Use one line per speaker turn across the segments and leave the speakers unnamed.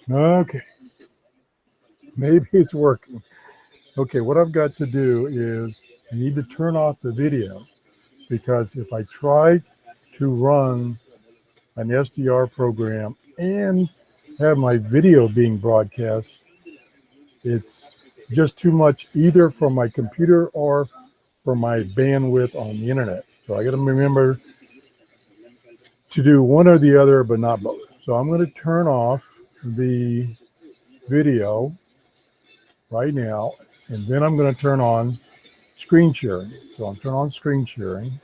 Okay, maybe it's working. Okay, what I've got to do is I need to turn off the video, because if I try to run an SDR program and have my video being broadcast, it's just too much either for my computer or for my bandwidth on the internet. So I got to remember to do one or the other, but not both. So I'm going to turn off the video right now, and then I'm going to turn on screen sharing. So I'm turning on screen sharing,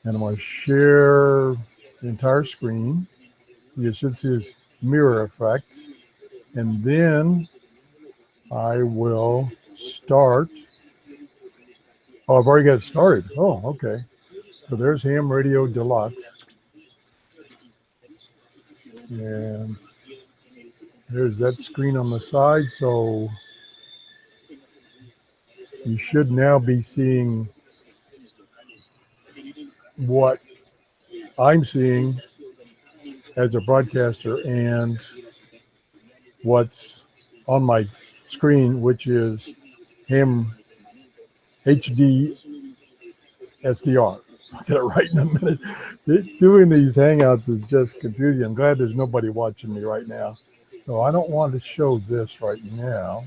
and I'm going to share the entire screen. So you should see this mirror effect. And then I will start. Oh, I've already got it started. Oh, okay. So there's Ham Radio Deluxe. And there's that screen on the side. So you should now be seeing what I'm seeing as a broadcaster and what's on my screen, which is Ham HD SDR. I'll get it right in a minute. Doing these Hangouts is just confusing. I'm glad there's nobody watching me right now. So I don't want to show this right now.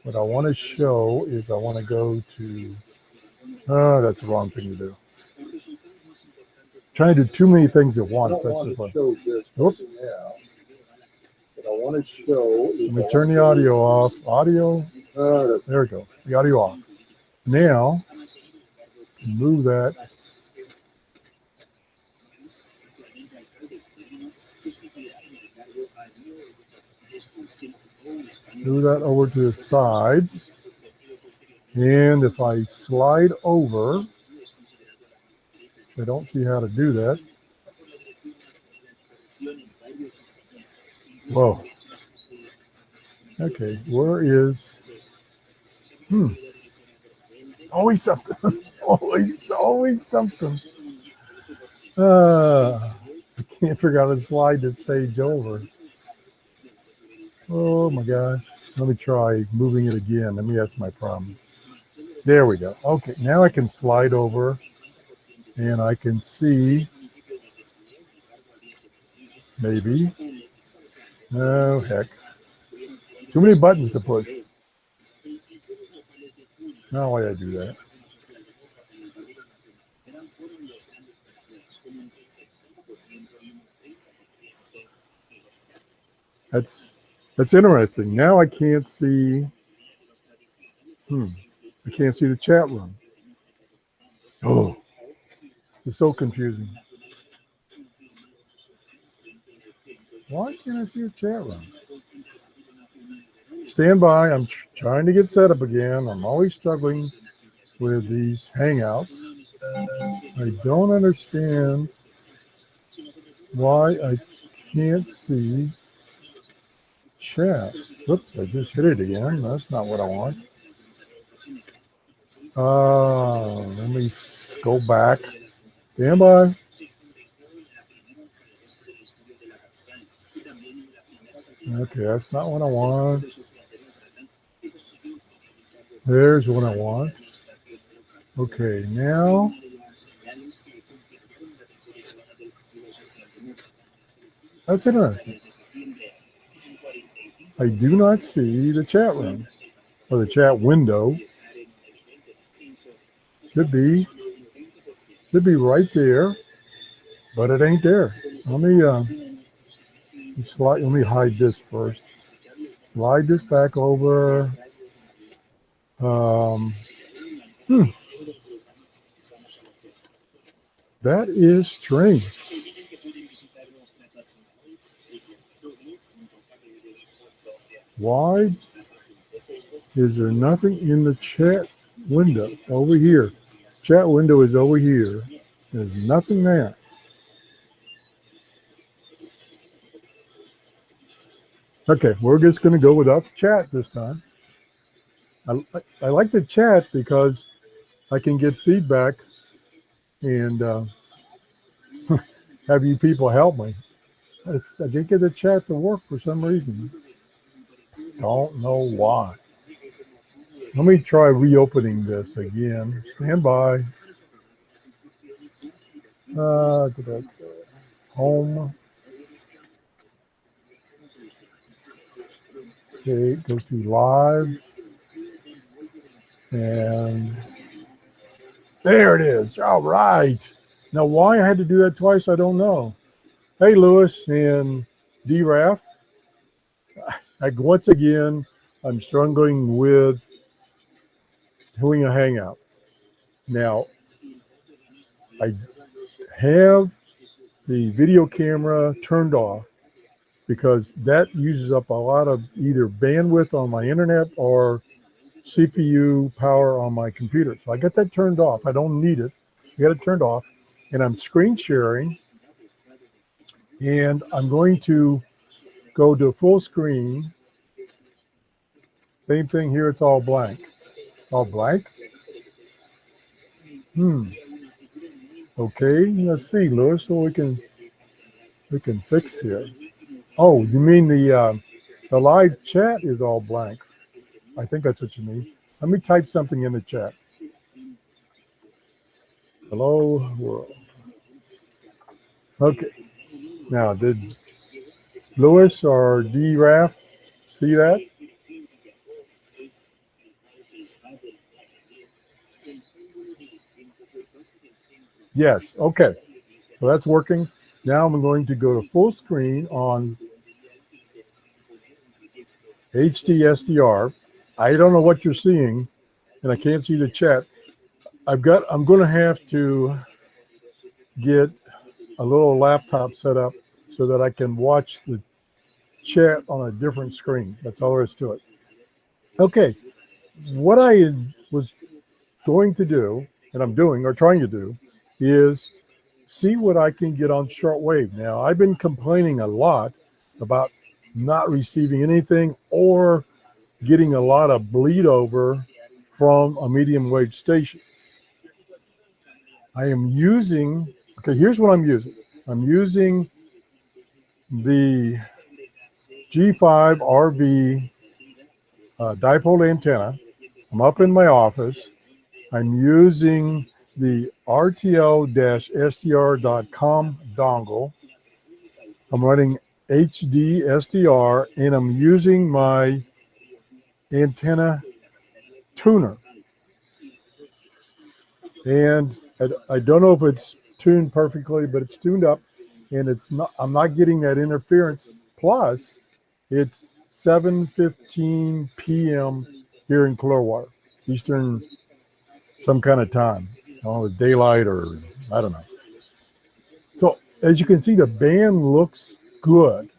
What I want to show is I want to go to, oh, that's the wrong thing to do. Trying to do too many things at once. That's the fun. Show this now. What I want to show is, let me turn the audio off. Audio, there we go. The audio off. Now, move that. Move that over to the side. And if I slide over, which I don't see how to do that. Whoa. Okay, where is, always something. always something. I can't figure out how to slide this page over. Oh my gosh. Let me try moving it again. Maybe that's my problem. There we go. Okay, now I can slide over and I can see, maybe. Oh, heck. Too many buttons to push. Now why did I do that? That's interesting. Now I can't see, I can't see the chat room. Oh, this is so confusing. Why can't I see the chat room? Stand by. I'm trying to get set up again. I'm always struggling with these Hangouts. I don't understand why I can't see chat. Whoops, I just hit it again. That's not what I want. Let me go back. Stand by. Okay, that's not what I want. There's what I want. Okay, now. That's interesting. I do not see the chat room or the chat window. Should be right there, but it ain't there. Let me hide this first. Slide this back over. That is strange. Why is there nothing in the chat window over here? Chat window is over here. There's nothing there. Okay, we're just going to go without the chat this time. I like the chat because I can get feedback and have you people help me. I can't get the chat to work for some reason. Don't know why. Let me try reopening this again. Stand by. Home. Okay, go to live. And there it is. All right. Now, why I had to do that twice, I don't know. Hey, Lewis and DRAF. Once again, I'm struggling with doing a Hangout. Now, I have the video camera turned off because that uses up a lot of either bandwidth on my internet or CPU power on my computer. So I got that turned off. I don't need it. I got it turned off. And I'm screen sharing. And I'm going to go to full screen. Same thing here. It's all blank. It's all blank. Okay, let's see, Lewis. So we can fix here. Oh, you mean the live chat is all blank? I think that's what you mean. Let me type something in the chat. Hello world. Okay. Now, did Lewis or D-Raf see that? Yes. Okay. So that's working. Now I'm going to go to full screen on HD SDR. I don't know what you're seeing, and I can't see the chat. I'm going to have to get a little laptop set up so that I can watch the chat on a different screen. That's all there is to it. Okay, what I was going to do, and I'm doing or trying to do, is see what I can get on shortwave. Now, I've been complaining a lot about not receiving anything or getting a lot of bleed over from a medium wave station. I am using, okay, here's what I'm using. I'm using the G5 RV dipole antenna. I'm up in my office. I'm using the RTO-SDR.com dongle. I'm running HD SDR, and I'm using my antenna tuner. And I don't know if it's tuned perfectly, but it's tuned up, and it's not. I'm not getting that interference. Plus, it's 7:15 p.m. here in Clearwater, Eastern, some kind of time. I don't know, daylight or I don't know. So as you can see, the band looks good.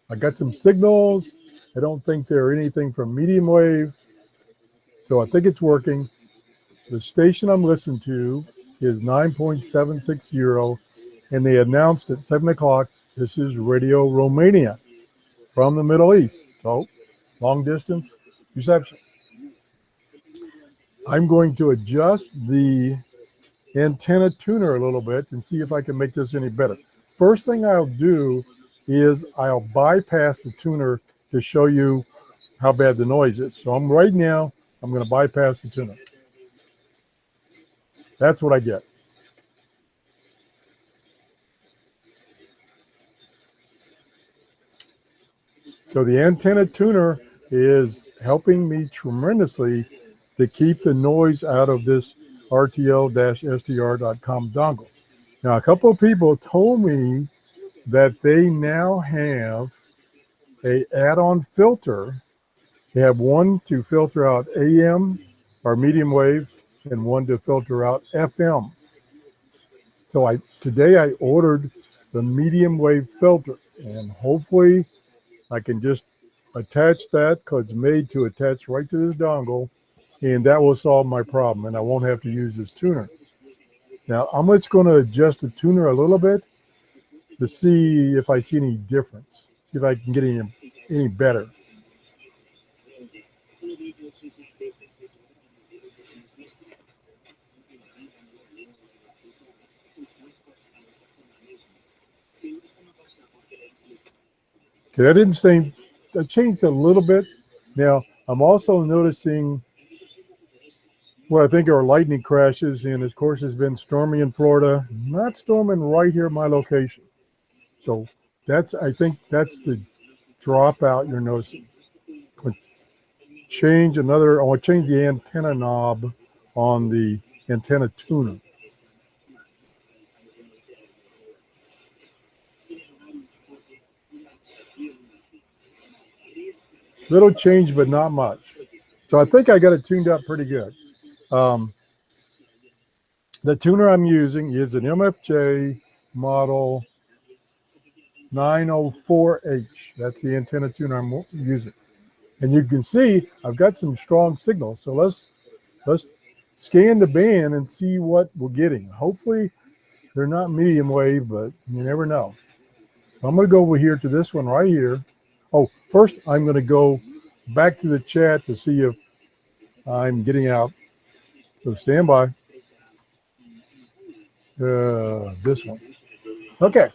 I got some signals. I don't think they're anything from medium wave. So I think it's working. The station I'm listening to is 9.760, and they announced at 7 o'clock, this is Radio Romania from the Middle East. So long distance reception. I'm going to adjust the antenna tuner a little bit and see if I can make this any better. First thing I'll do is I'll bypass the tuner to show you how bad the noise is. So right now, I'm going to bypass the tuner. That's what I get. So the antenna tuner is helping me tremendously to keep the noise out of this RTO-SDR.com dongle. Now, a couple of people told me that they now have a add-on filter. They have one to filter out AM or medium wave and one to filter out FM. So today I ordered the medium wave filter, and hopefully I can just attach that because it's made to attach right to this dongle, and that will solve my problem, and I won't have to use this tuner. Now, I'm just going to adjust the tuner a little bit to see if I see any difference, see if I can get any any better. Okay, that didn't seem, that changed a little bit. Now, I'm also noticing what I think are lightning crashes, and of course it's been stormy in Florida, not storming right here at my location. So that's, I think that's the dropout you're noticing. Change another, I want to change the antenna knob on the antenna tuner. Little change, but not much. So I think I got it tuned up pretty good. The tuner I'm using is an MFJ model 904H. That's the antenna tuner I'm using. And you can see I've got some strong signals. So let's scan the band and see what we're getting. Hopefully they're not medium wave, but you never know. I'm going to go over here to this one right here. Oh, first I'm going to go back to the chat to see if I'm getting out. So stand by. This one. Okay.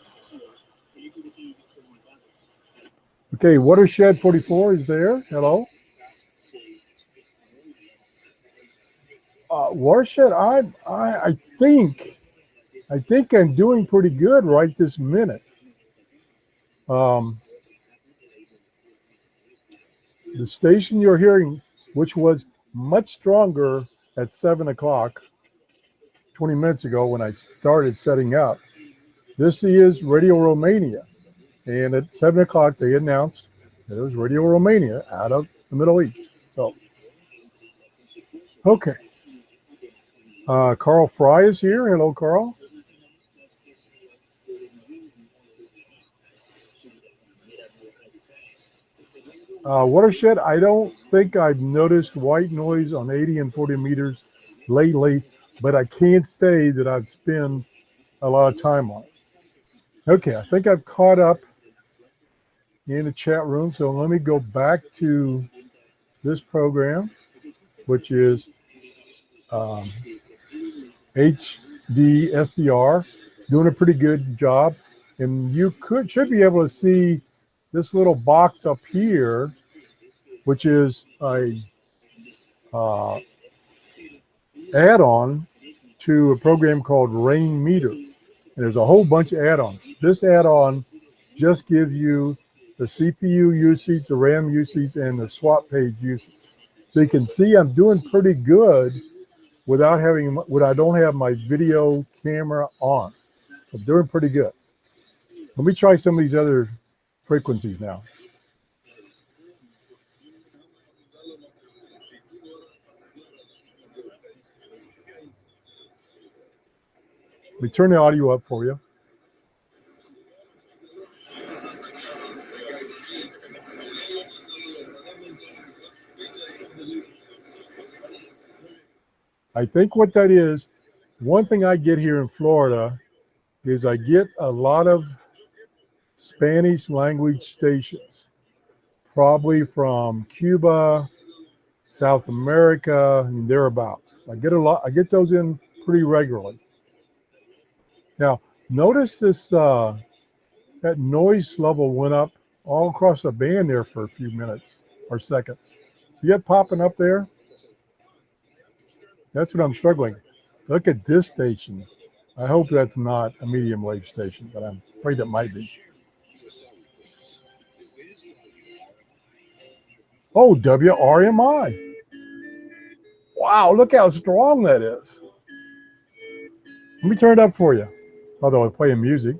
Okay, Watershed 44 is there. Hello. Watershed, I think I'm doing pretty good right this minute. The station you're hearing, which was much stronger at 7 o'clock, 20 minutes ago when I started setting up, this is Radio Romania. And at 7 o'clock, they announced that it was Radio Romania out of the Middle East. So, okay. Carl Fry is here. Hello, Carl. Watershed, I don't think I've noticed white noise on 80 and 40 meters lately, but I can't say that I've spent a lot of time on it. Okay, I think I've caught up in the chat room. So let me go back to this program, which is HD SDR, doing a pretty good job. And you should be able to see this little box up here, which is a add-on to a program called Rain Meter. And there's a whole bunch of add-ons. This add-on just gives you the CPU usage, the RAM usage, and the swap page usage. So you can see I'm doing pretty good without having, I don't have my video camera on. I'm doing pretty good. Let me try some of these other frequencies now. Let me turn the audio up for you. I think what that is, one thing I get here in Florida is I get a lot of Spanish language stations, probably from Cuba, South America, and thereabouts. I get a lot, I get those in pretty regularly. Now, notice this, that noise level went up all across the band there for a few minutes or seconds. See it popping up there? That's what I'm struggling. Look at this station. I hope that's not a medium wave station, but I'm afraid it might be. Oh, WRMI. Wow, look how strong that is. Let me turn it up for you, although I'm playing music.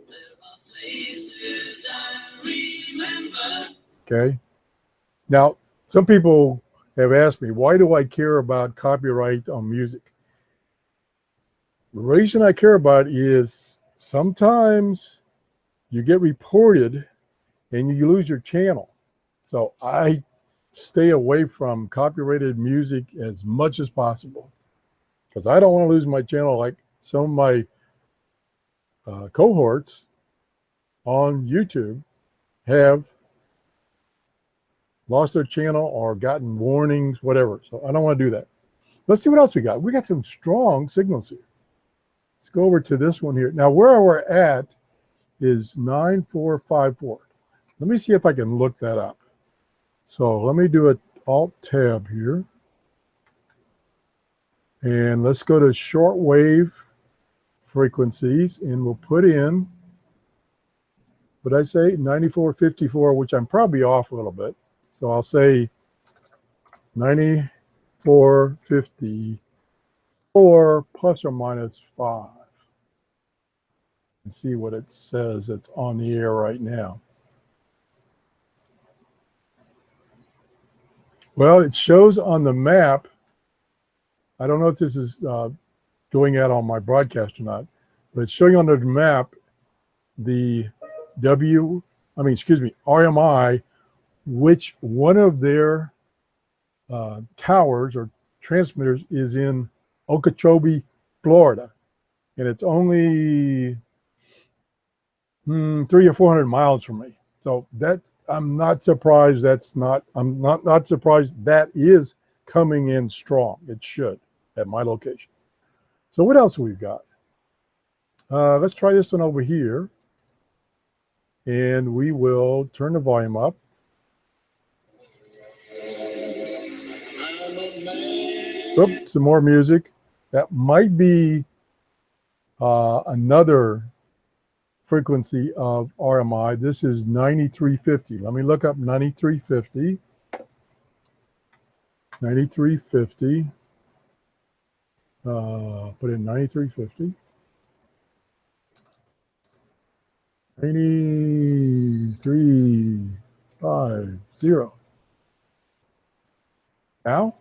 Okay. Now, some people have asked me, why do I care about copyright on music? The reason I care about it is sometimes you get reported and you lose your channel. So I stay away from copyrighted music as much as possible because I don't want to lose my channel like some of my cohorts on YouTube have lost their channel or gotten warnings, whatever. So I don't want to do that. Let's see what else we got. We got some strong signals here. Let's go over to this one here. Now, where we're at is 9454. Let me see if I can look that up. So let me do an Alt-Tab here. And let's go to shortwave frequencies, and we'll put in, what did I say, 9454, which I'm probably off a little bit. So I'll say 9454 plus or minus 5. And see what it says. It's on the air right now. Well, it shows on the map. I don't know if this is going out on my broadcast or not, but it's showing on the map the RMI, which one of their towers or transmitters is in Okeechobee, Florida. And it's only 300 or 400 miles from me. So that I'm not surprised I'm not surprised that is coming in strong. It should at my location. So what else we've got? Let's try this one over here. And we will turn the volume up. Oops, some more music. That might be another frequency of RMI. This is 9350. Let me look up 9350. 9350. Put in 9350. 9350. Now,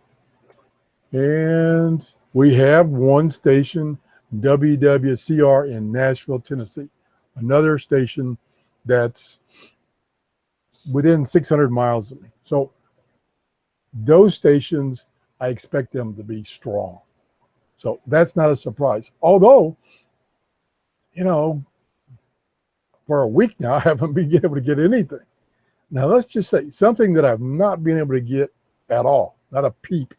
and we have one station, WWCR in Nashville, Tennessee. Another station that's within 600 miles of me. So those stations, I expect them to be strong. So that's not a surprise. Although, you know, for a week now, I haven't been able to get anything. Now, let's just say something that I've not been able to get at all, not a peep,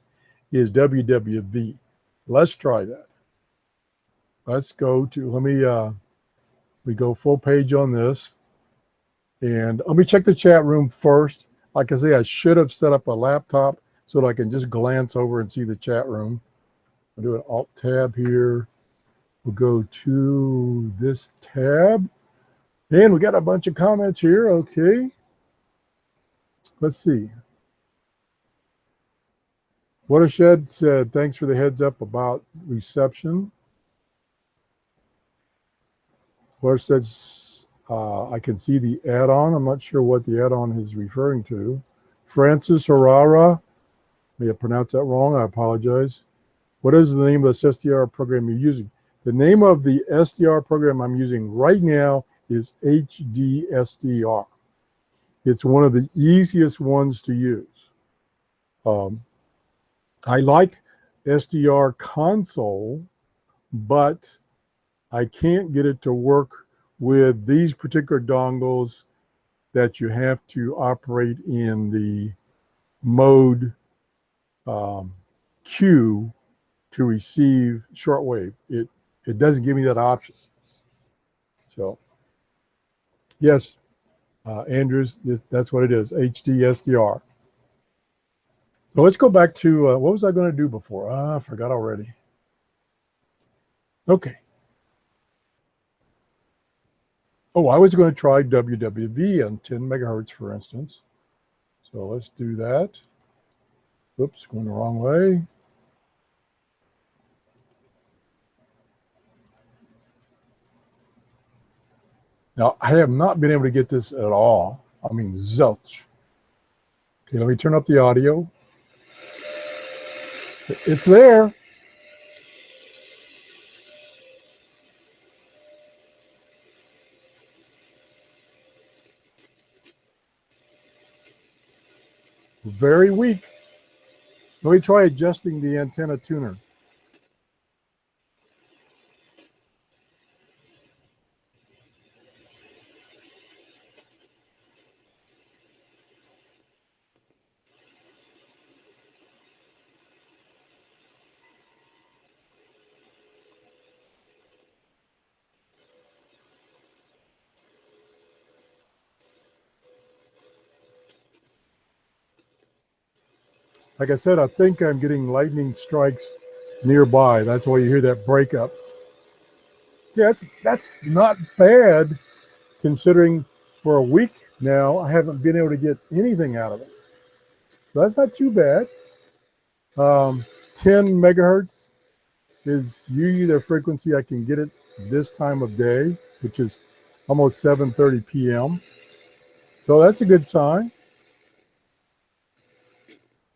is WWV. Let's try that. Let's go to, we go full page on this. And let me check the chat room first. Like I say, I should have set up a laptop so that I can just glance over and see the chat room. I'll do an Alt-Tab here. We'll go to this tab. And we got a bunch of comments here. Okay. Let's see. Watershed said, thanks for the heads up about reception. Watershed says, I can see the add-on. I'm not sure what the add-on is referring to. Francis Herrera, may have pronounced that wrong. I apologize. What is the name of this SDR program you're using? The name of the SDR program I'm using right now is HDSDR. It's one of the easiest ones to use. I like SDR console, but I can't get it to work with these particular dongles that you have to operate in the mode Q to receive shortwave. It doesn't give me that option. So yes, Andrews, that's what it is, HDSDR. So let's go back to, what was I going to do before? I forgot already. Okay. Oh, I was going to try WWV on 10 megahertz, for instance. So let's do that. Oops, going the wrong way. Now, I have not been able to get this at all. I mean, zilch. Okay, let me turn up the audio. It's there. Very weak. Let me try adjusting the antenna tuner. Like I said, I think I'm getting lightning strikes nearby. That's why you hear that breakup. Yeah, that's not bad considering for a week now I haven't been able to get anything out of it. So that's not too bad. 10 megahertz is usually the frequency I can get it this time of day, which is almost 7:30 p.m. So that's a good sign.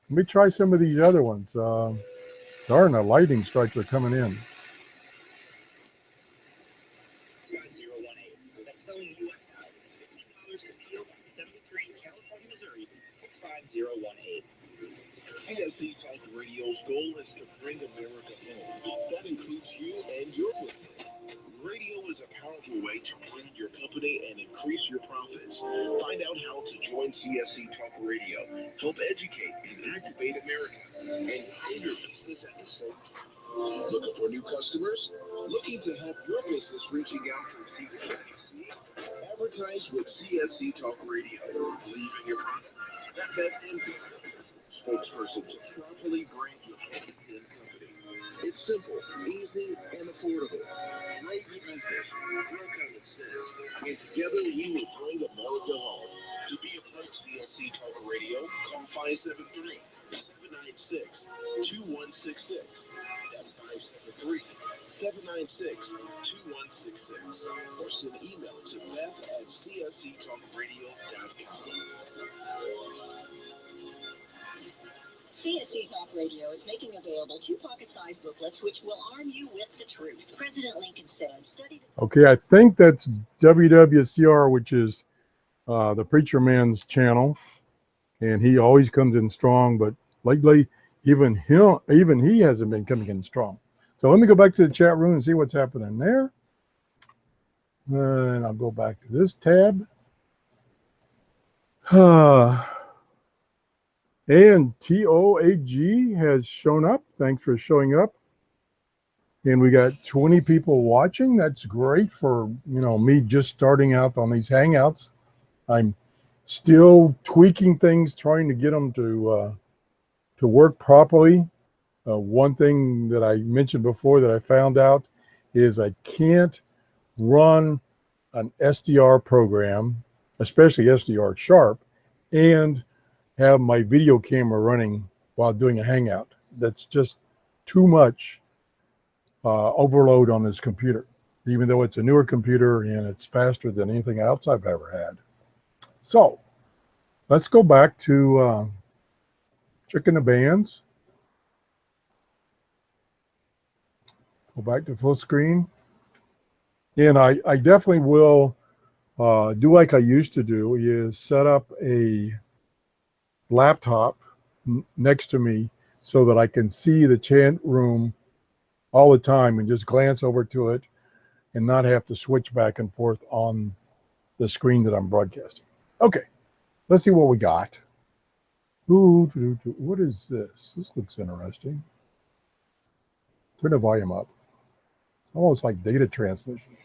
Let me try some of these other ones. Darn, the lightning strikes are coming in.
CSC Talk Radio's goal is to bring America home. That includes you and your business. Radio is a powerful way to brand your company and increase your profits. Find out how to join CSC Talk Radio, help educate and activate America, and grow your business at the same time. Looking for new customers? Looking to help your business reaching out to CSC? Advertise with CSC Talk Radio. Believe in your product. That spokesperson to properly brand your company. It's simple, easy, and affordable. Grow your business, grow common sense, and together we will bring America home. To be a part of CSC Talk Radio, call 573-796-2166. That's 573-796-2166. Or send email to beth@csctalkradio.com.
CSC Talk Radio is making available 2 pocket-sized booklets which will arm you with the truth. President Lincoln said, study...
Okay, I think that's WWCR, which is the Preacher Man's channel. And he always comes in strong, but lately, even he hasn't been coming in strong. So let me go back to the chat room and see what's happening there. And I'll go back to this tab. And TOAG has shown up. Thanks for showing up. And we got 20 people watching. That's great for, me just starting out on these Hangouts. I'm still tweaking things, trying to get them to work properly. One thing that I mentioned before that I found out is I can't run an SDR program, especially SDR Sharp, and have my video camera running while doing a Hangout. That's just too much overload on this computer, even though it's a newer computer and it's faster than anything else I've ever had. So let's go back to checking the bands. Go back to full screen. And I definitely will do like I used to do, is set up a laptop next to me so that I can see the chat room all the time and just glance over to it and not have to switch back and forth on the screen that I'm broadcasting. Okay, let's see what we got. Ooh, what is this? This looks interesting. Turn the volume up. It's almost like data transmission.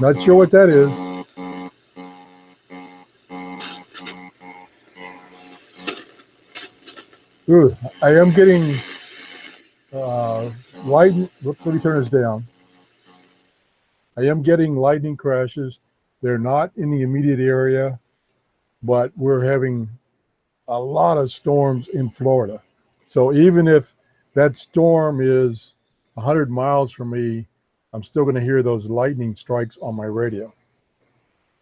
Not sure what that is. Ooh, I am getting lightning. Let me turn this down. I am getting lightning crashes. They're not in the immediate area, but we're having a lot of storms in Florida. So even if that storm is 100 miles from me, I'm still going to hear those lightning strikes on my radio.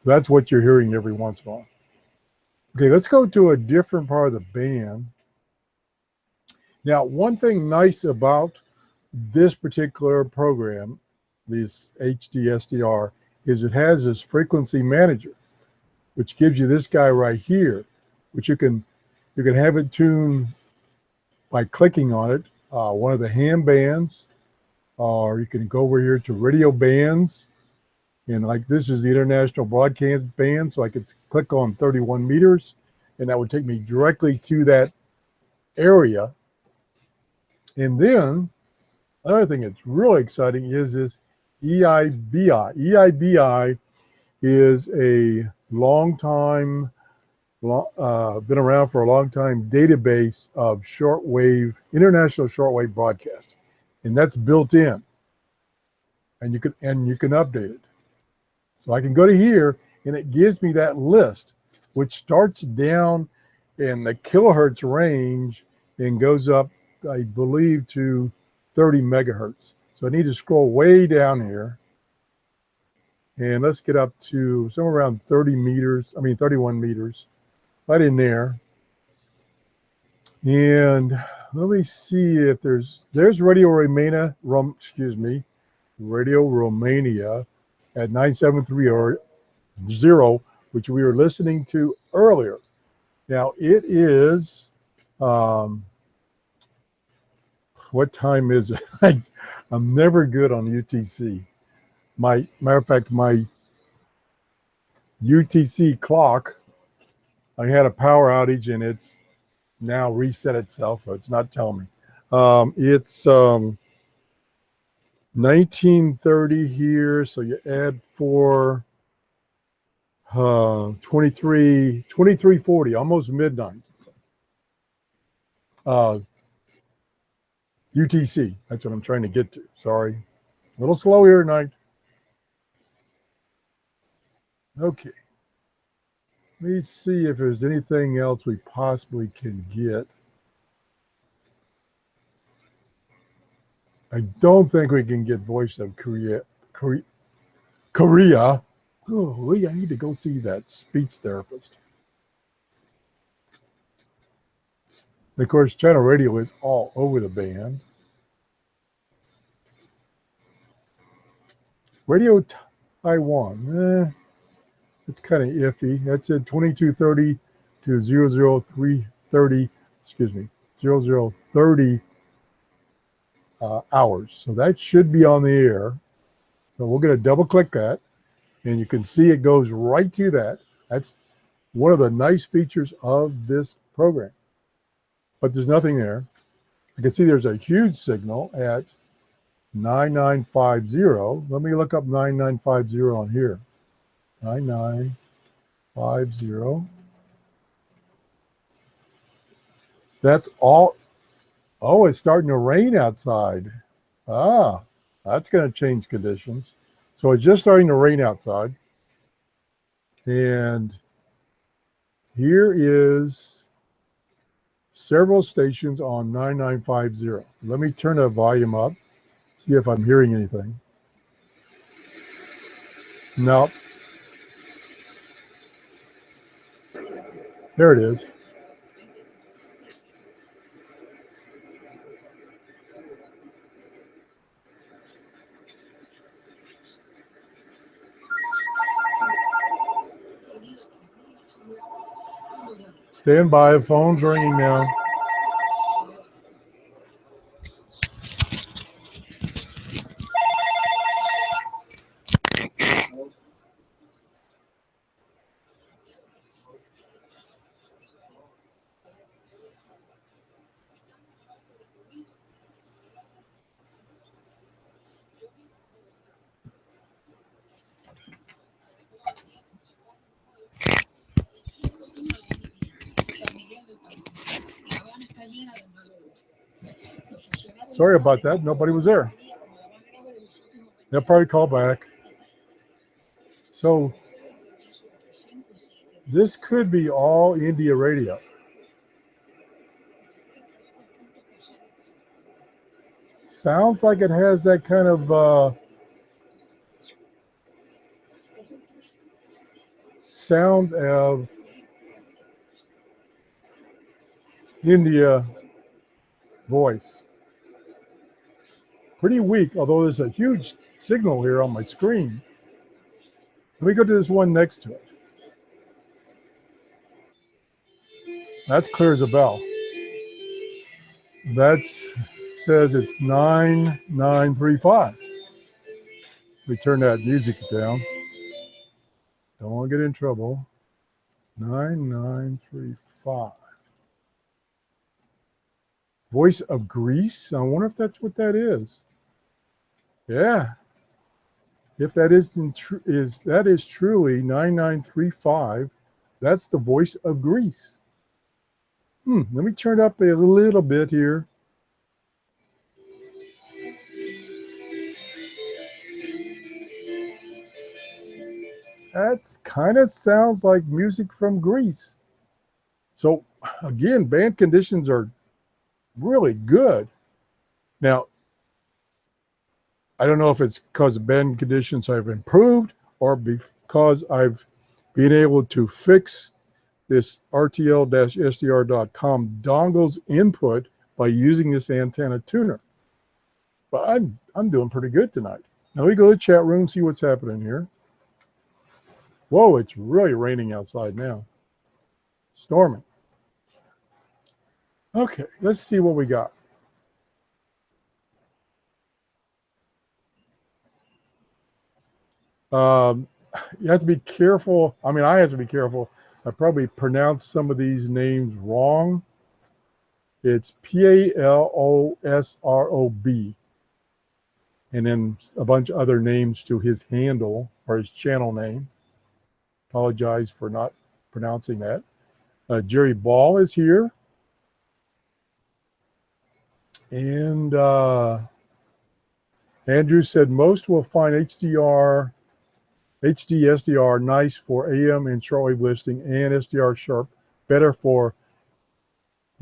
That's what you're hearing every once in a while. Okay, let's go to a different part of the band. Now, one thing nice about this particular program, this HDSDR, is it has this frequency manager, which gives you this guy right here, which you can have it tuned by clicking on it, one of the ham bands, or you can go over here to radio bands, and like this is the international broadcast band, so I could click on 31 meters, and that would take me directly to that area. And then Another thing that's really exciting is this EIBI. EIBI is a long time, been around for a long time database of shortwave, international shortwave broadcast, and that's built in, and you can update it. So I can go to here, and it gives me that list, which starts down in the kilohertz range and goes up, I believe, to 30 megahertz. So I need to scroll way down here. And let's get up to somewhere around 31 meters, right in there. And let me see if there's Radio Romania, Radio Romania at 9730, which we were listening to earlier. Now it is, what time is it? I'm never good on UTC. Matter of fact, my UTC clock, I had a power outage and it's now reset itself, so it's not telling me. It's 1930 here, so you add 4, 2340, almost midnight. UTC, that's what I'm trying to get to. Sorry, a little slow here tonight. Okay. Let me see if there's anything else we possibly can get. I don't think we can get Voice of Korea. Oh, I need to go see that speech therapist. And of course, channel radio is all over the band. Radio Taiwan, it's kind of iffy. That's at 2230 to 00330, 0030 hours. So that should be on the air. So we're going to double click that, and you can see it goes right to that. That's one of the nice features of this program. But there's nothing there. I can see there's a huge signal at 9950. Let me look up 9950 on here. 9950. That's all. Oh, it's starting to rain outside. Ah, that's going to change conditions. So it's just starting to rain outside. And here is several stations on 9950. Let me turn the volume up, see if I'm hearing anything. Nope. There it is. Stand by, the phone's ringing now. Sorry about that. Nobody was there. They'll probably call back. So this could be all India radio. Sounds like it has that kind of sound of India voice. Pretty weak, although there's a huge signal here on my screen. Let me go to this one next to it. That's clear as a bell. That says it's 9935. We turn that music down. Don't want to get in trouble. 9935. Voice of Greece. I wonder if that's what that is. Yeah. If that is truly 9935, that's the voice of Greece. Let me turn it up a little bit here. That kind of sounds like music from Greece. So again, band conditions are really good. Now, I don't know if it's because the band conditions have improved or because I've been able to fix this RTL-SDR.com dongle's input by using this antenna tuner. But I'm doing pretty good tonight. Now we go to the chat room, see what's happening here. Whoa, it's really raining outside now. Storming. Okay, let's see what we got. You have to be careful. I mean, I have to be careful. I probably pronounced some of these names wrong. It's Palosrob, and then a bunch of other names to his handle or his channel name. Apologize for not pronouncing that. Jerry Ball is here. And Andrew said most will find HD-SDR nice for AM and shortwave listening, and SDR sharp better for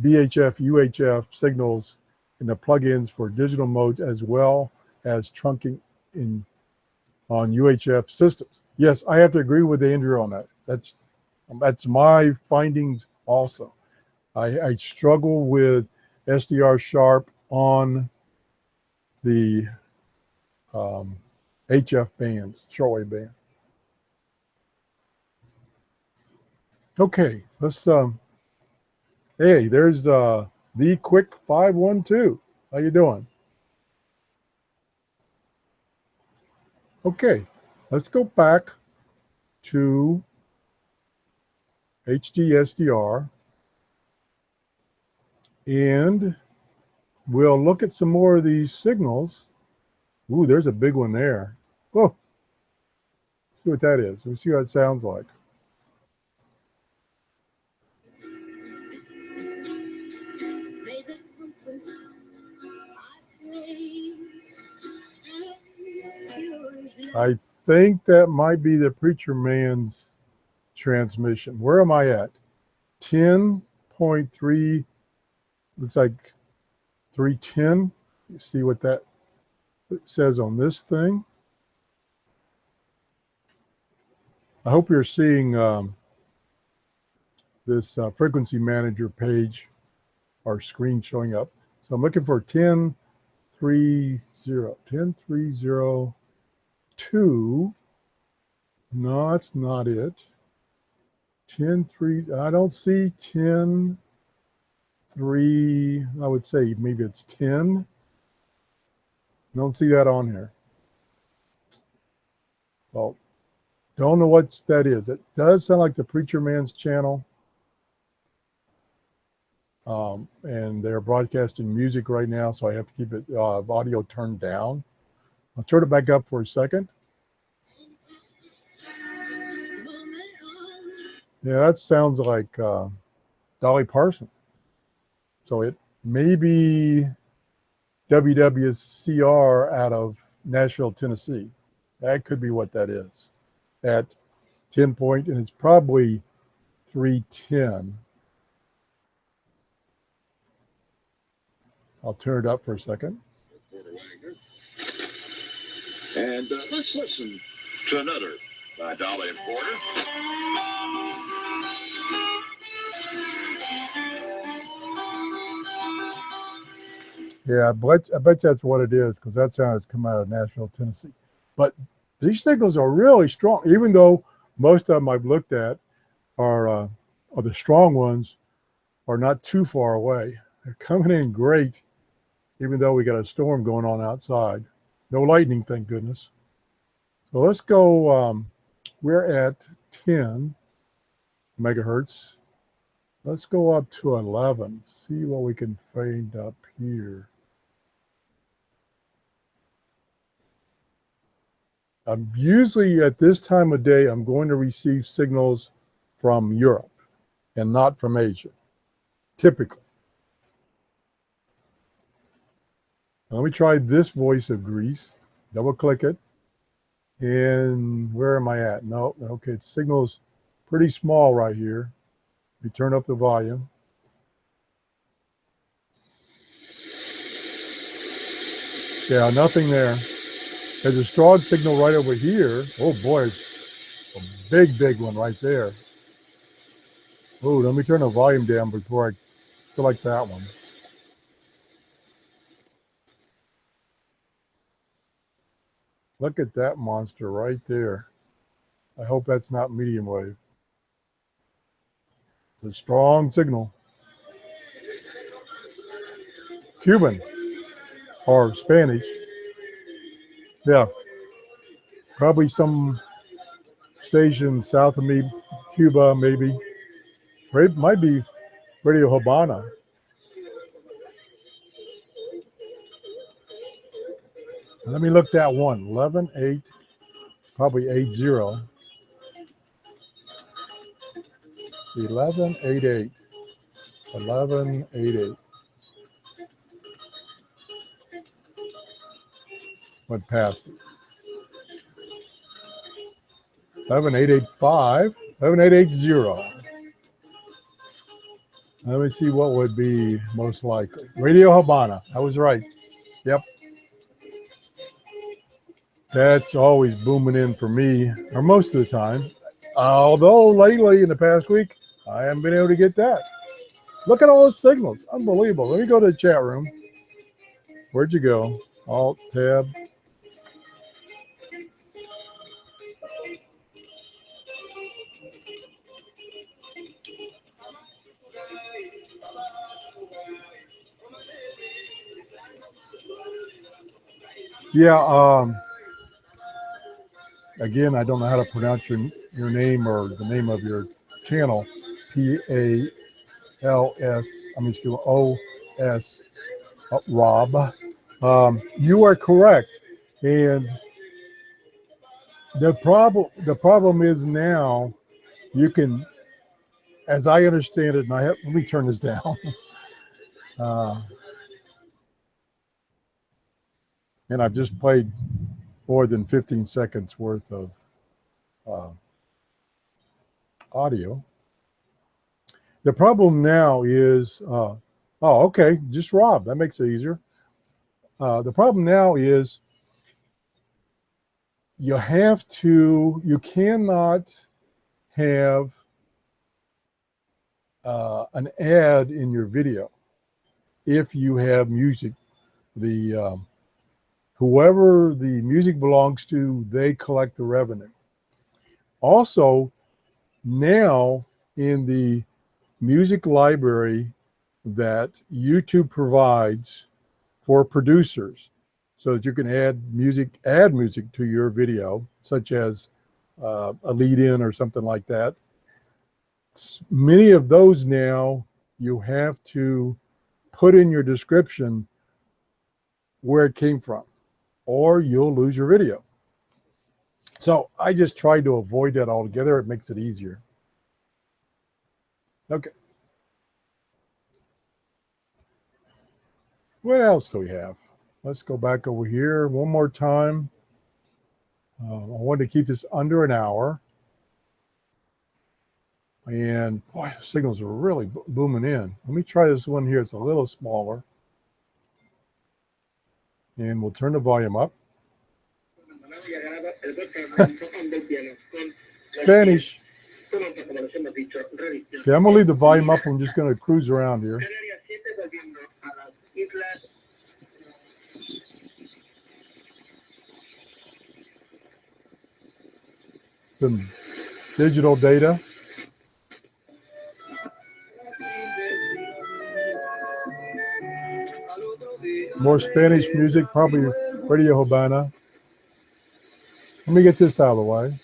VHF, UHF signals in the plugins for digital modes, as well as trunking on UHF systems. Yes, I have to agree with Andrew on that. That's my findings also. I struggle with SDR sharp on the HF bands, shortwave band. Okay, let's hey, there's the quick 512. How you doing? Okay, let's go back to HD-SDR and we'll look at some more of these signals. Ooh, there's a big one there. Whoa, see what that is. Let's see what it sounds like. I think that might be the Preacher Man's transmission. Where am I at? 10.3, looks like 310. You see what that says on this thing? I hope you're seeing this frequency manager page or screen showing up. So I'm looking for 10.302. No, that's not it. 10.3, I don't see 10.3, I would say maybe it's 10. I don't see that on here. Well, don't know what that is. It does sound like the Preacher Man's channel. And they're broadcasting music right now, so I have to keep it audio turned down. I'll turn it back up for a second. Yeah, that sounds like Dolly Parton. So it may be WWCR out of Nashville, Tennessee. That could be what that is at 10 point, and it's probably 310. I'll turn it up for a second.
And let's listen to another by Dolly and Porter.
Yeah, I bet that's what it is, because that sound has come out of Nashville, Tennessee. But these signals are really strong, even though most of them I've looked at are the strong ones are not too far away. They're coming in great, even though we got a storm going on outside. No lightning, thank goodness. So let's go, we're at 10 megahertz. Let's go up to 11, see what we can find up here. Usually at this time of day, I'm going to receive signals from Europe and not from Asia, typically. Now let me try this voice of Greece. Double click it. And where am I at? No, okay, it signals pretty small right here. We turn up the volume. Yeah, nothing there. There's a strong signal right over here. Oh boy, there's a big one right there. Oh, let me turn the volume down before I select that one. Look at that monster right there. I hope that's not medium wave. It's a strong signal. Cuban or Spanish. Yeah, probably some station south of me, Cuba maybe. Might be Radio Habana. Let me look that one. 11.8, probably 80. 11.88. 11.88. Went past it. 11.885. 11.880. Let me see what would be most likely. Radio Habana. I was right. Yep. That's always booming in for me, or most of the time. Although lately, in the past week, I haven't been able to get that. Look at all those signals. Unbelievable. Let me go to the chat room. Where'd you go? Alt, tab. Yeah, again, I don't know how to pronounce your name or the name of your channel. PALS, OS, Rob. You are correct. And the problem is now you can, as I understand it, and let me turn this down. And I've just played more than 15 seconds worth of audio. The problem now is, oh, okay, just Rob. That makes it easier. The problem now is you cannot have an ad in your video if you have music. Whoever the music belongs to, they collect the revenue. Also, now in the music library that YouTube provides for producers, so that you can add music to your video, such as a lead-in or something like that. Many of those now you have to put in your description where it came from, or you'll lose your video. So I just tried to avoid that altogether. It makes it easier. Okay. What else do we have? Let's go back over here one more time. I wanted to keep this under an hour. And boy, signals are really booming in. Let me try this one here. It's a little smaller. And we'll turn the volume up. Spanish. Okay, I'm going to leave the volume up. I'm just going to cruise around here. Some digital data. More Spanish music, probably Radio Habana. Let me get this out of the way.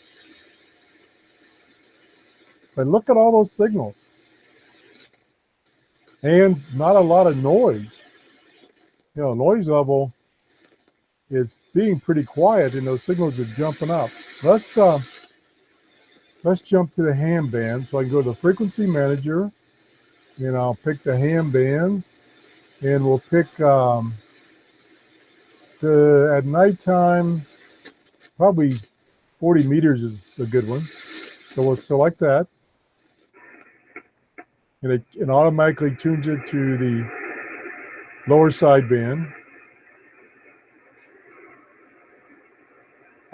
But look at all those signals. And not a lot of noise. You know, noise level is being pretty quiet, and those signals are jumping up. Let's jump to the ham band. So I can go to the frequency manager, and I'll pick the ham bands, and we'll pick at nighttime, probably 40 meters is a good one. So we'll select that, and it automatically tunes it to the lower sideband.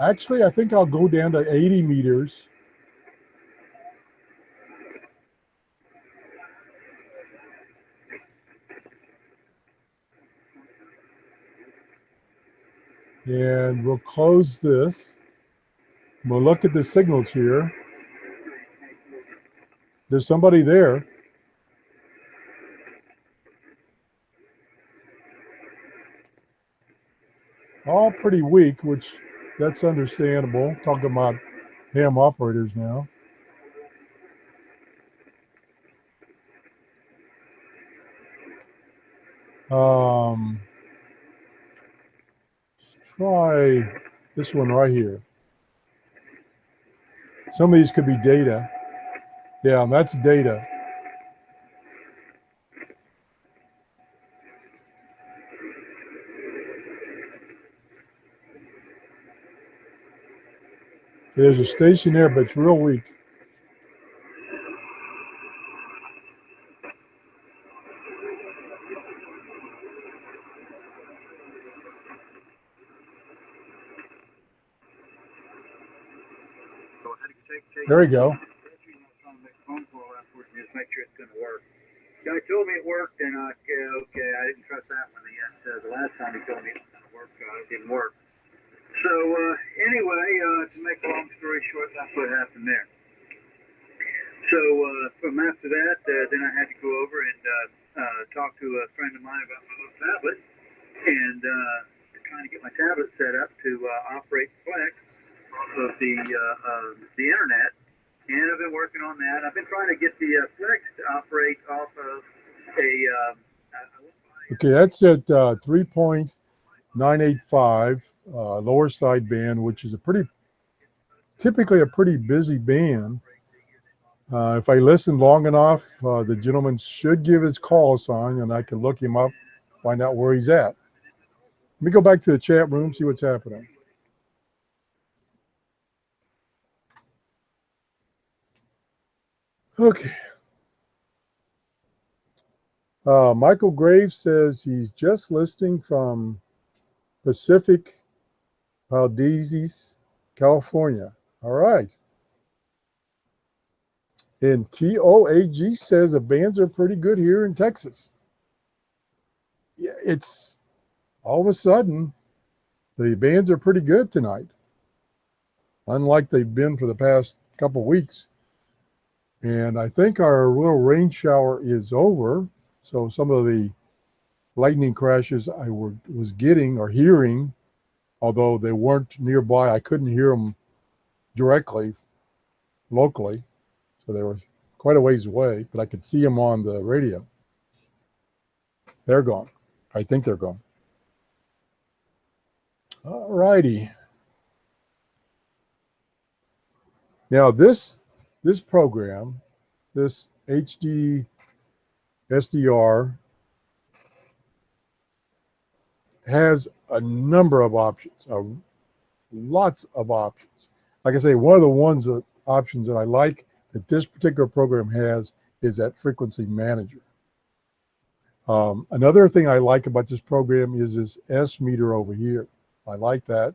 Actually, I think I'll go down to 80 meters. And we'll close this. We'll look at the signals here. There's somebody there. All pretty weak, which that's understandable. Talking about ham operators now. Let's try this one right here. Some of these could be data. Yeah, that's data. There's a station there, but it's real weak. There we go.
Just make sure it's going to work. Guy told me it worked, and okay, I didn't trust that one yet. The last time he told me it was going to work, it didn't work. So anyway, to make a long story short, that's what happened there. So from after that, then I had to go over and talk to a friend of mine about my little tablet, and trying to get my tablet set up to operate Flex off of the internet. And I've been working on that. I've been trying to get the Flex to operate off of a.
Okay, that's at 3.985 lower sideband, which is typically a pretty busy band. If I listen long enough, the gentleman should give his call sign, and I can look him up, find out where he's at. Let me go back to the chat room, see what's happening. Okay. Michael Graves says he's just listening from Pacific Valdez, California. All right. And TOAG says the bands are pretty good here in Texas. Yeah, it's all of a sudden, the bands are pretty good tonight, unlike they've been for the past couple weeks. And I think our little rain shower is over. So some of the lightning crashes I was getting or hearing, although they weren't nearby, I couldn't hear them directly, locally. So they were quite a ways away, but I could see them on the radio. They're gone. I think they're gone. All righty. Now this program, this HD SDR, has a number of options, lots of options. Like I say, one of the options that I like that this particular program has is that frequency manager. Another thing I like about this program is this S meter over here. I like that.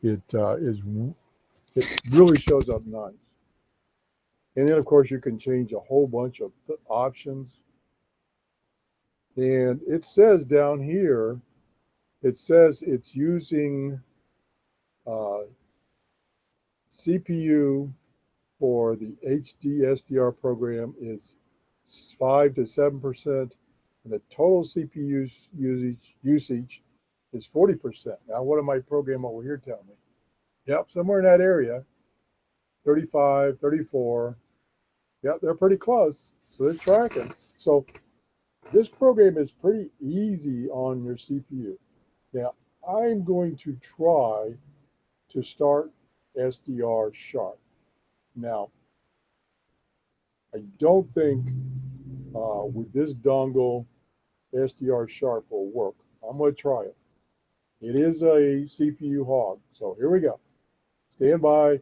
It really shows up nice. And then, of course, you can change a whole bunch of options. And it says down here, it says it's using CPU for the HD SDR program is 5 to 7%, and the total CPU usage is 40%. Now, what did my program over here tell me? Yep, somewhere in that area, 35, 34. Yep, they're pretty close. So they're tracking. So this program is pretty easy on your CPU. Now, I'm going to try to start SDR sharp. Now, I don't think with this dongle, SDR sharp will work. I'm going to try it. It is a CPU hog. So here we go. Stand by.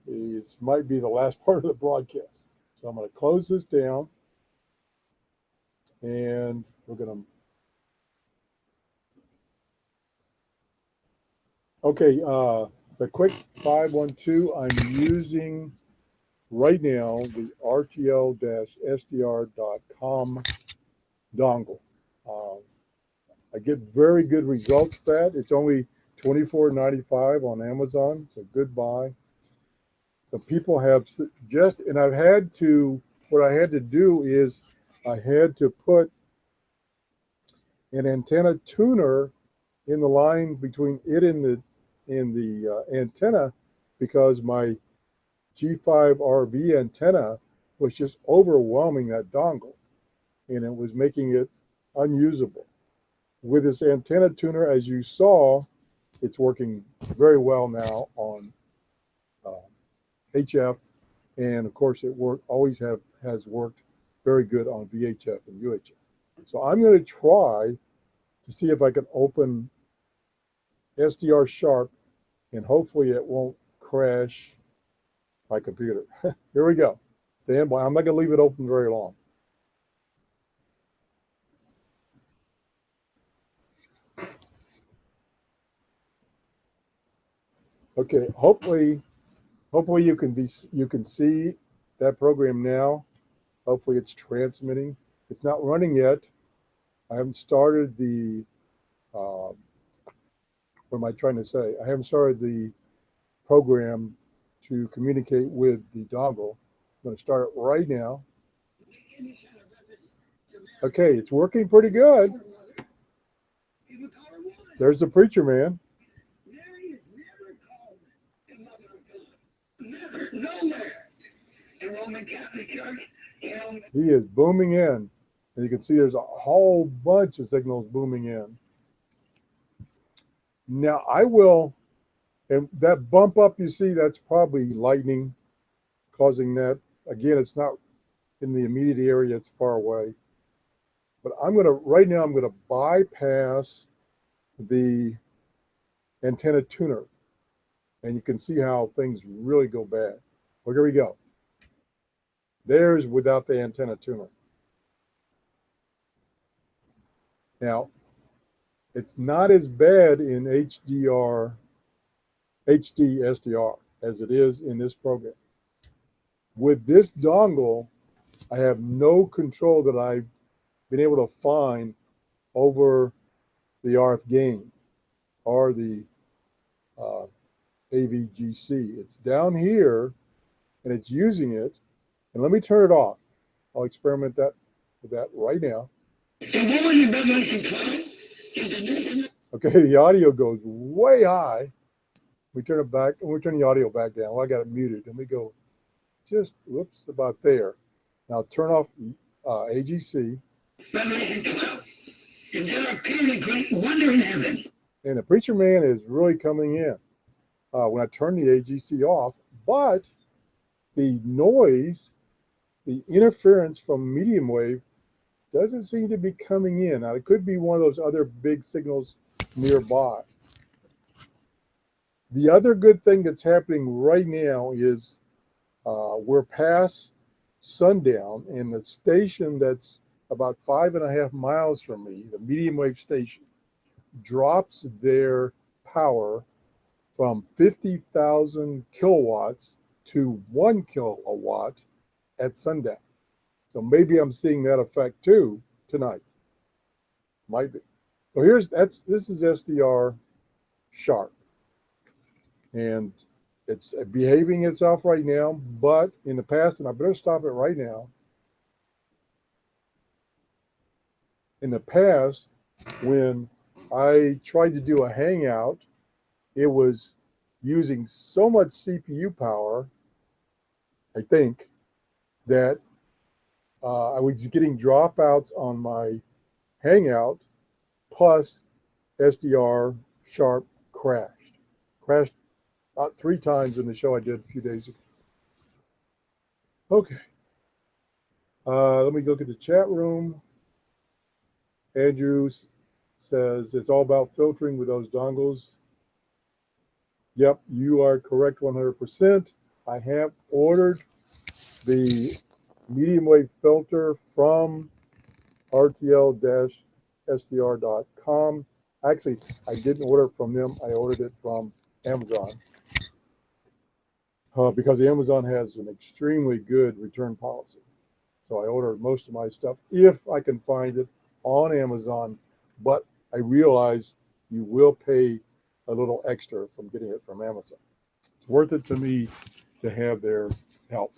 This might be the last part of the broadcast. So I'm going to close this down. And we're going to. Okay, the quick 512, I'm using right now the RTL-SDR.com dongle. I get very good results that. It's only $24.95 on Amazon, so good buy. So people have suggested, and I've had to, what I had to do is I had to put an antenna tuner in the line between it and the antenna, because my G5RV antenna was just overwhelming that dongle, and it was making it unusable. With this antenna tuner, as you saw, it's working very well now on HF, and of course it has worked very good on VHF and UHF. So I'm going to try to see if I can open SDR sharp, and hopefully it won't crash my computer. Here we go. Stand by. I'm not going to leave it open very long. Okay, hopefully you can see that program now. Hopefully it's transmitting. It's not running yet. I haven't started the what am I trying to say? I haven't started the program to communicate with the dongle. I'm going to start it right now. Okay, it's working pretty good. There's the preacher man. He is booming in. And you can see there's a whole bunch of signals booming in. Now I will, and that bump up you see, that's probably lightning causing that. Again, it's not in the immediate area, it's far away. But right now I'm gonna bypass the antenna tuner. And you can see how things really go bad. Well, here we go. There's without the antenna tuner. Now, it's not as bad in HD SDR as it is in this program. With this dongle, I have no control that I've been able to find over the RF gain or the AVGC. It's down here and it's using it. And let me turn it off. I'll experiment with that right now. Okay, the audio goes way high. We turn it back, and we turn the audio back down. Well, I got it muted. Let me go just, whoops, about there. Now turn off AGC. And the preacher man is really coming in when I turn the AGC off, but the noise, the interference from medium wave doesn't seem to be coming in. Now, it could be one of those other big signals nearby. The other good thing that's happening right now is we're past sundown, and the station that's about 5.5 miles from me, the medium wave station, drops their power from 50,000 kilowatts to 1 kilowatt at sundown. So maybe I'm seeing that effect too tonight. Might be. So this is SDR sharp, and it's behaving itself right now. But in the past, and I better stop it right now. In the past, when I tried to do a hangout, it was using so much CPU power, I think, that I was getting dropouts on my hangout, plus SDR Sharp crashed. Crashed about 3 times in the show I did a few days ago. Okay. Let me look at the chat room. Andrew says it's all about filtering with those dongles. Yep, you are correct 100%. I have ordered the medium wave filter from rtl-sdr.com. Actually, I didn't order it from them. I ordered it from Amazon because Amazon has an extremely good return policy. So I order most of my stuff if I can find it on Amazon, but I realize you will pay a little extra from getting it from Amazon. It's worth it to me to have their help.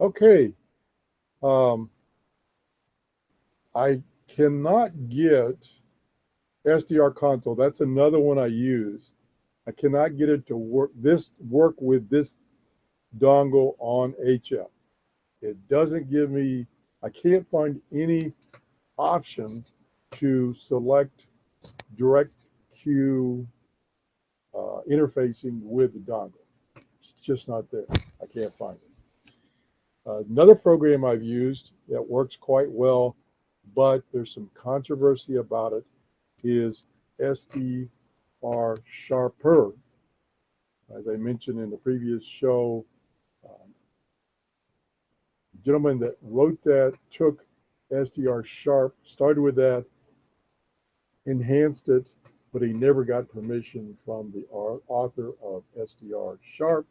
Okay. I cannot get SDR console. That's another one I use. I cannot get it to work with this dongle on HF. It doesn't give me, I can't find any option to select direct Q interfacing with the dongle. It's just not there. I can't find it. Another program I've used that works quite well, but there's some controversy about it, is SDR Sharper. As I mentioned in the previous show, the gentleman that wrote that took SDR Sharp, started with that, enhanced it, but he never got permission from the author of SDR Sharp,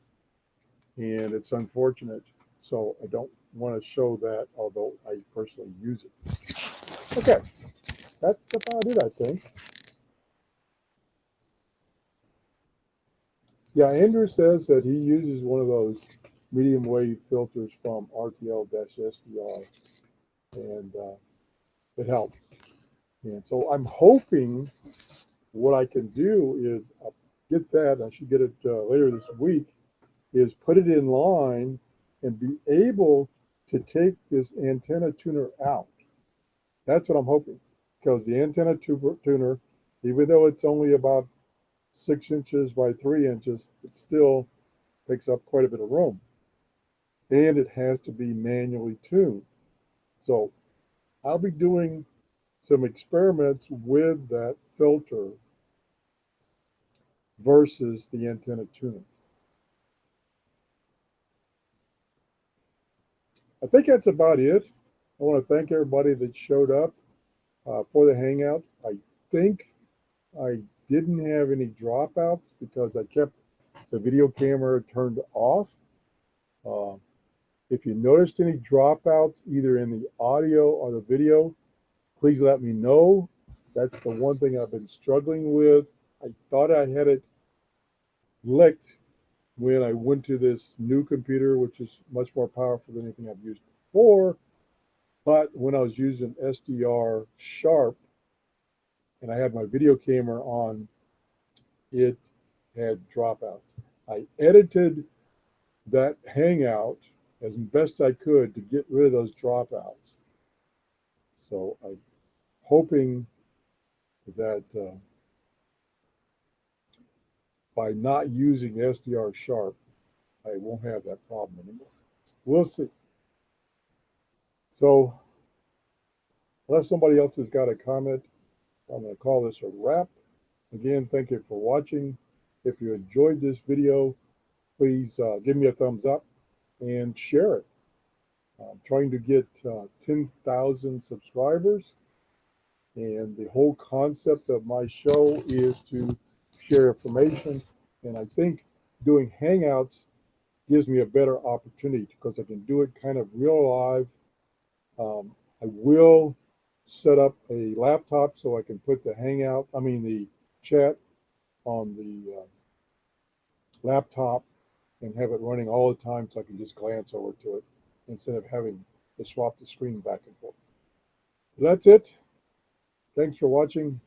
and it's unfortunate. So I don't want to show that, although I personally use it. Okay, that's about it, I think. Yeah, Andrew says that he uses one of those medium wave filters from RTL-SDR, and it helps. And so I'm hoping what I can do is get that, I should get it later this week, is put it in line and be able to take this antenna tuner out. That's what I'm hoping, because the antenna tuner, even though it's only about 6 inches by 3 inches, it still takes up quite a bit of room. And it has to be manually tuned. So I'll be doing some experiments with that filter versus the antenna tuner. I think that's about it. I want to thank everybody that showed up for the Hangout. I think I didn't have any dropouts because I kept the video camera turned off. If you noticed any dropouts, either in the audio or the video, please let me know. That's the one thing I've been struggling with. I thought I had it licked when I went to this new computer, which is much more powerful than anything I've used before. But when I was using SDR Sharp and I had my video camera on, it had dropouts. I edited that Hangout as best I could to get rid of those dropouts. So I'm hoping that by not using SDR Sharp, I won't have that problem anymore. We'll see. So unless somebody else has got a comment, I'm going to call this a wrap. Again, thank you for watching. If you enjoyed this video, please give me a thumbs up and share it. I'm trying to get 10,000 subscribers, and the whole concept of my show is to share information, and I think doing Hangouts gives me a better opportunity because I can do it kind of real live. I will set up a laptop so I can put the chat on the laptop and have it running all the time so I can just glance over to it instead of having to swap the screen back and forth. That's it. Thanks for watching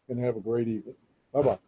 and have a great evening. Bye-bye.